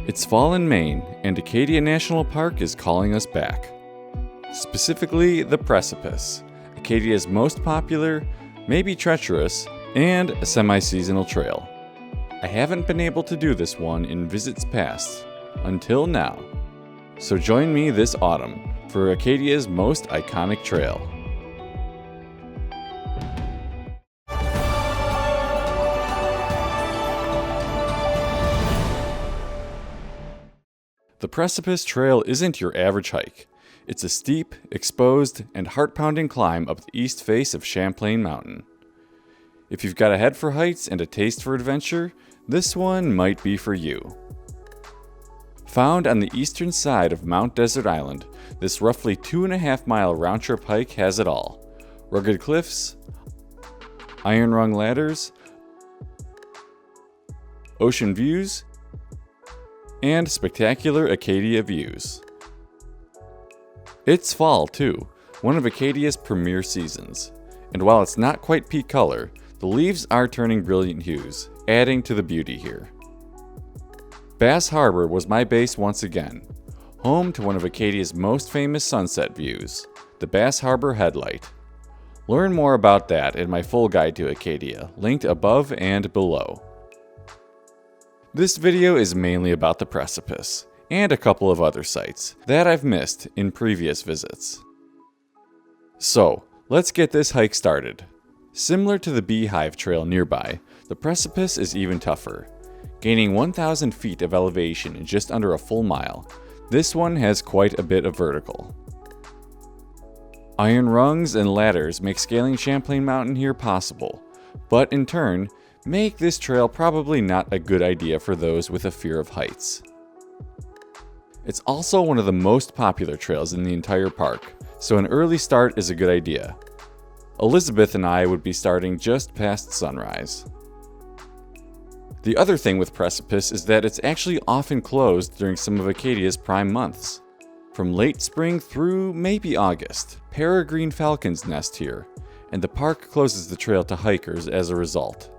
It's fall in Maine, and Acadia National Park is calling us back. Specifically, the Precipice, Acadia's most popular, maybe treacherous, and a semi-seasonal trail. I haven't been able to do this one in visits past, until now. So join me this autumn for Acadia's most iconic trail. The Precipice Trail isn't your average hike. It's a steep, exposed, and heart-pounding climb up the east face of Champlain Mountain. If you've got a head for heights and a taste for adventure, this one might be for you. Found on the eastern side of Mount Desert Island, this roughly 2.5-mile round-trip hike has it all. Rugged cliffs, iron rung ladders, ocean views, and spectacular Acadia views. It's fall too, one of Acadia's premier seasons. And while it's not quite peak color, the leaves are turning brilliant hues, adding to the beauty here. Bass Harbor was my base once again, home to one of Acadia's most famous sunset views, the Bass Harbor Headlight. Learn more about that in my full guide to Acadia, linked above and below. This video is mainly about the Precipice, and a couple of other sites that I've missed in previous visits. So, let's get this hike started. Similar to the Beehive Trail nearby, the Precipice is even tougher. Gaining 1,000 feet of elevation in just under a full mile, this one has quite a bit of vertical. Iron rungs and ladders make scaling Champlain Mountain here possible, but in turn, make this trail probably not a good idea for those with a fear of heights. It's also one of the most popular trails in the entire park, so an early start is a good idea. Elizabeth and I would be starting just past sunrise. The other thing with Precipice is that it's actually often closed during some of Acadia's prime months. From late spring through maybe August, peregrine falcons nest here, and the park closes the trail to hikers as a result.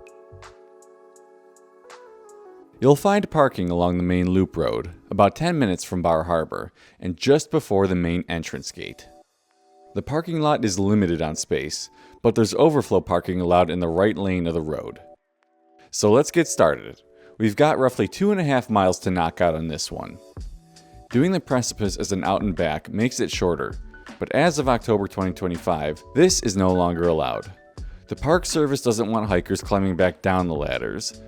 You'll find parking along the main loop road, about 10 minutes from Bar Harbor, and just before the main entrance gate. The parking lot is limited on space, but there's overflow parking allowed in the right lane of the road. So let's get started. We've got roughly 2.5 miles to knock out on this one. Doing the Precipice as an out and back makes it shorter, but as of October 2025, this is no longer allowed. The Park Service doesn't want hikers climbing back down the ladders.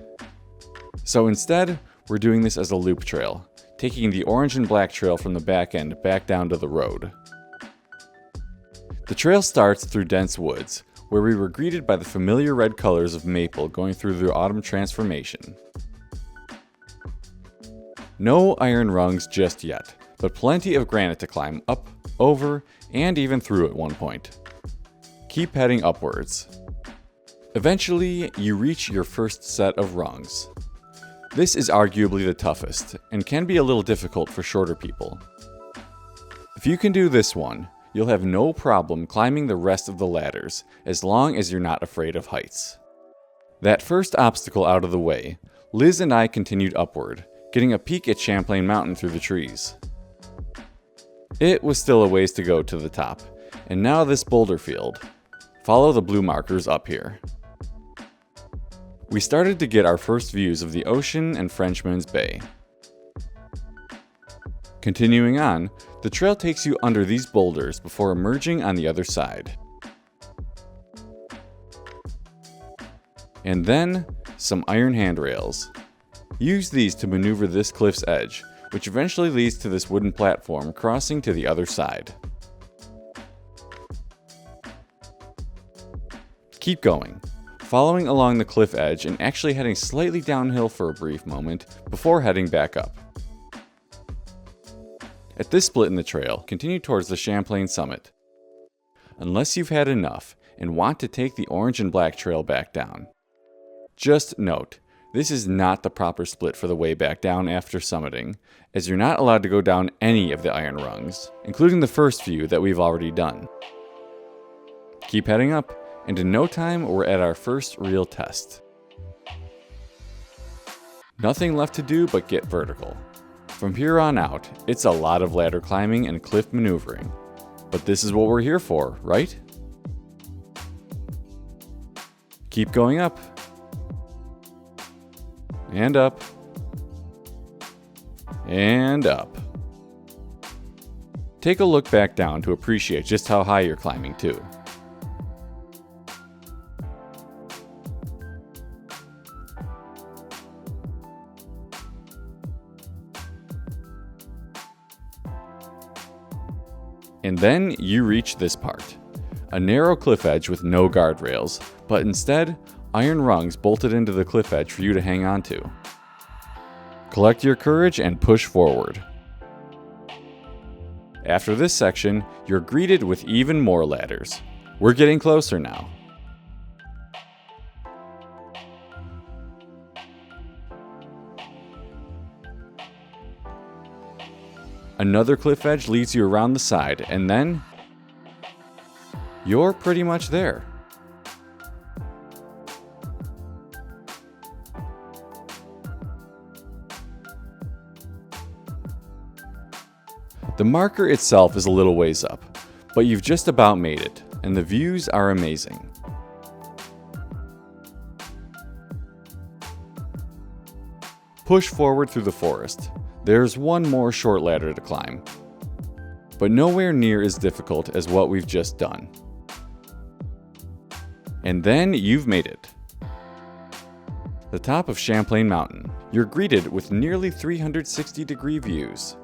So instead, we're doing this as a loop trail, taking the orange and black trail from the back end back down to the road. The trail starts through dense woods, where we were greeted by the familiar red colors of maple going through the autumn transformation. No iron rungs just yet, but plenty of granite to climb up, over, and even through at one point. Keep heading upwards. Eventually, you reach your first set of rungs. This is arguably the toughest, and can be a little difficult for shorter people. If you can do this one, you'll have no problem climbing the rest of the ladders, as long as you're not afraid of heights. That first obstacle out of the way, Liz and I continued upward, getting a peek at Champlain Mountain through the trees. It was still a ways to go to the top, and now this boulder field. Follow the blue markers up here. We started to get our first views of the ocean and Frenchman's Bay. Continuing on, the trail takes you under these boulders before emerging on the other side. And then, some iron handrails. Use these to maneuver this cliff's edge, which eventually leads to this wooden platform crossing to the other side. Keep going, following along the cliff edge and actually heading slightly downhill for a brief moment before heading back up. At this split in the trail, continue towards the Champlain summit. Unless you've had enough and want to take the orange and black trail back down. Just note, this is not the proper split for the way back down after summiting, as you're not allowed to go down any of the iron rungs, including the first few that we've already done. Keep heading up, and in no time we're at our first real test. Nothing left to do but get vertical. From here on out, it's a lot of ladder climbing and cliff maneuvering. But this is what we're here for, right? Keep going up. And up. And up. Take a look back down to appreciate just how high you're climbing too. And then you reach this part. A narrow cliff edge with no guardrails, but instead, iron rungs bolted into the cliff edge for you to hang on to. Collect your courage and push forward. After this section, you're greeted with even more ladders. We're getting closer now. Another cliff edge leads you around the side, and then you're pretty much there. The marker itself is a little ways up, but you've just about made it, and the views are amazing. Push forward through the forest. There's one more short ladder to climb, but nowhere near as difficult as what we've just done. And then you've made it. The top of Champlain Mountain. You're greeted with nearly 360-degree views.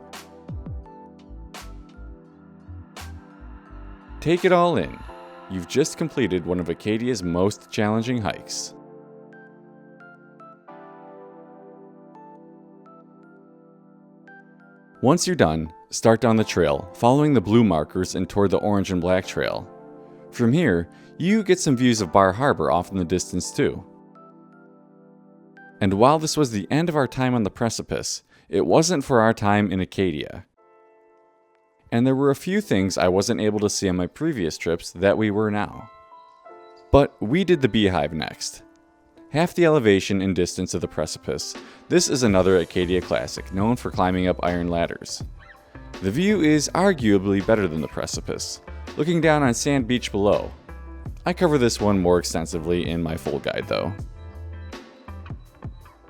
Take it all in. You've just completed one of Acadia's most challenging hikes. Once you're done, start down the trail, following the blue markers and toward the orange and black trail. From here, you get some views of Bar Harbor off in the distance too. And while this was the end of our time on the Precipice, it wasn't for our time in Acadia. And there were a few things I wasn't able to see on my previous trips that we were now. But we did the Beehive next. Half the elevation and distance of the Precipice, this is another Acadia classic known for climbing up iron ladders. The view is arguably better than the Precipice, looking down on Sand Beach below. I cover this one more extensively in my full guide though.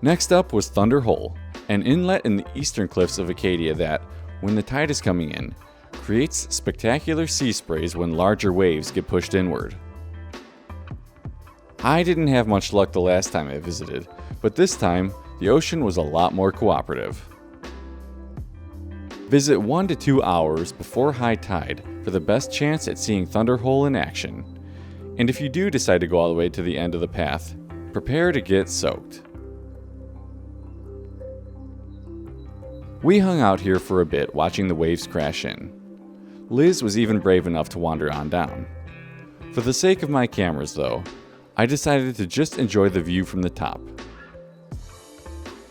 Next up was Thunder Hole, an inlet in the eastern cliffs of Acadia that, when the tide is coming in, creates spectacular sea sprays when larger waves get pushed inward. I didn't have much luck the last time I visited, but this time, the ocean was a lot more cooperative. Visit 1 to 2 hours before high tide for the best chance at seeing Thunder Hole in action. And if you do decide to go all the way to the end of the path, prepare to get soaked. We hung out here for a bit watching the waves crash in. Liz was even brave enough to wander on down. For the sake of my cameras though, I decided to just enjoy the view from the top.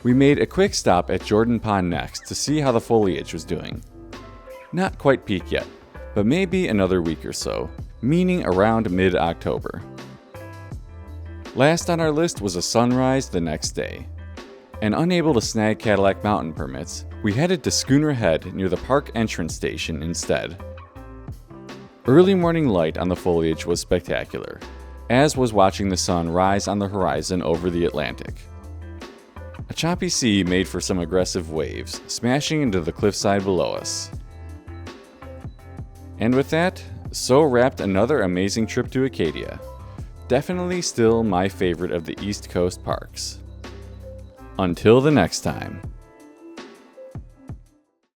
We made a quick stop at Jordan Pond next to see how the foliage was doing. Not quite peak yet, but maybe another week or so, meaning around mid-October. Last on our list was a sunrise the next day. And unable to snag Cadillac Mountain permits, we headed to Schooner Head near the park entrance station instead. Early morning light on the foliage was spectacular, as was watching the sun rise on the horizon over the Atlantic. A choppy sea made for some aggressive waves, smashing into the cliffside below us. And with that, so wrapped another amazing trip to Acadia. Definitely still my favorite of the East Coast parks. Until the next time.